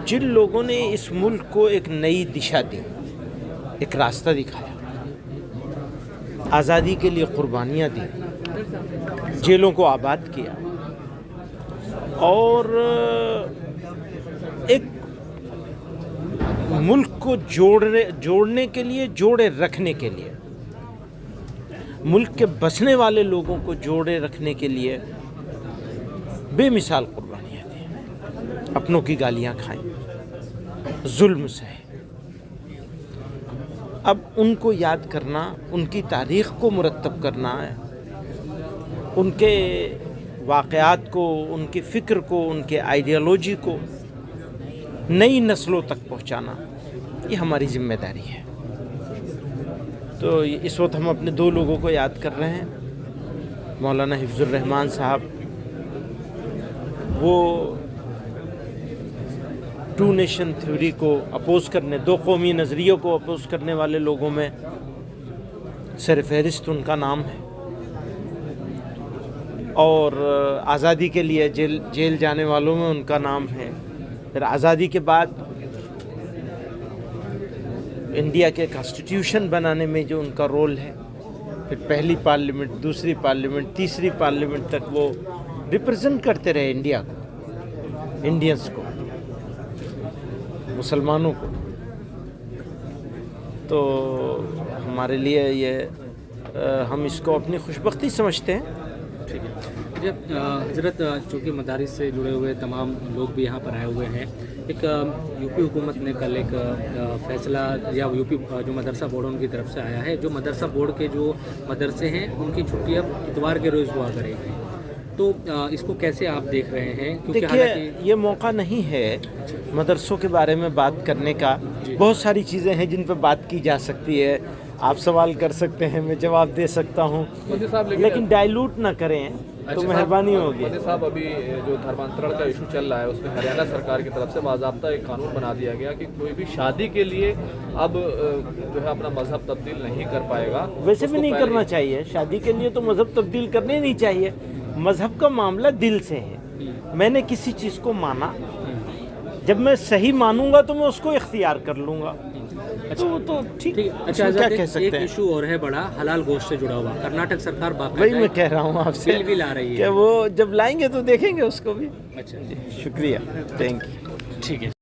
जिन लोगों ने इस मुल्क को एक नई दिशा दी, एक रास्ता दिखाया, आज़ादी के लिए कुर्बानियाँ दी, जेलों को आबाद किया और एक मुल्क को जोड़ने के लिए, जोड़े रखने के लिए, मुल्क के बसने वाले लोगों को जोड़े रखने के लिए बेमिसाल कुर्बानियाँ दी, अपनों की गालियाँ खाई, जुल्म सहे। अब उनको याद करना, उनकी तारीख़ को मुरत्तब करना है, उनके वाक़यात को, उनकी फ़िक्र को, उनके आइडियोलॉजी को नई नस्लों तक पहुँचाना, ये हमारी ज़िम्मेदारी है। तो इस वक्त हम अपने दो लोगों को याद कर रहे हैं। मौलाना हिफ्ज़ुर रहमान साहब, वो टू नेशन थ्योरी को अपोज़ करने, दो कौमी नज़रियों को अपोज़ करने वाले लोगों में सर फहरिस्त उनका नाम है। और आज़ादी के लिए जेल जाने वालों में उनका नाम है। फिर आज़ादी के बाद इंडिया के कॉन्स्टिट्यूशन बनाने में जो उनका रोल है, फिर पहली पार्लियामेंट, दूसरी पार्लियामेंट, तीसरी पार्लियामेंट तक वो रिप्रेजेंट करते रहे इंडिया को, इंडियंस को, मुसलमानों को। तो हमारे लिए ये हम इसको अपनी खुशबख्ती समझते हैं। ठीक है। जब हज़रत चूँकि मदारिस से जुड़े हुए तमाम लोग भी यहाँ पर आए हुए हैं, एक यूपी हुकूमत ने कल एक फ़ैसला, या यूपी जो मदरसा बोर्ड उनकी तरफ से आया है, जो मदरसा बोर्ड के जो मदरसे हैं उनकी छुट्टियाँ इतवार के रोज़ हुआ करेंगी। तो इसको कैसे आप देख रहे हैं? क्योंकि देखिए, ये मौका नहीं है मदरसों के बारे में बात करने का। बहुत सारी चीज़ें हैं जिन पर बात की जा सकती है। आप सवाल कर सकते हैं, मैं जवाब दे सकता हूँ, लेकिन डाइल्यूट ना करें तो मेहरबानी होगी। मोदी साहब, अभी जो धर्मांतरण का इशू चल रहा है, उसमें हरियाणा सरकार की तरफ से बाज़ाब्ता एक कानून बना दिया गया कि कोई भी शादी के लिए अब जो है अपना मजहब तब्दील नहीं कर पाएगा। वैसे भी नहीं करना चाहिए, शादी के लिए तो मजहब तब्दील करने नहीं चाहिए। मजहब का मामला दिल से है। मैंने किसी चीज़ को माना, जब मैं सही मानूंगा तो मैं उसको इख्तियार कर लूँगा। तो ठीक है। अच्छा, क्या कह सकते एक हैं? इशू और है बड़ा, हलाल गोश्त से जुड़ा हुआ। कर्नाटक सरकार वही मैं कह रहा हूँ आपसे, बिल ला रही है कि वो जब लाएंगे तो देखेंगे उसको भी। अच्छा, शुक्रिया, थैंक यू। ठीक है।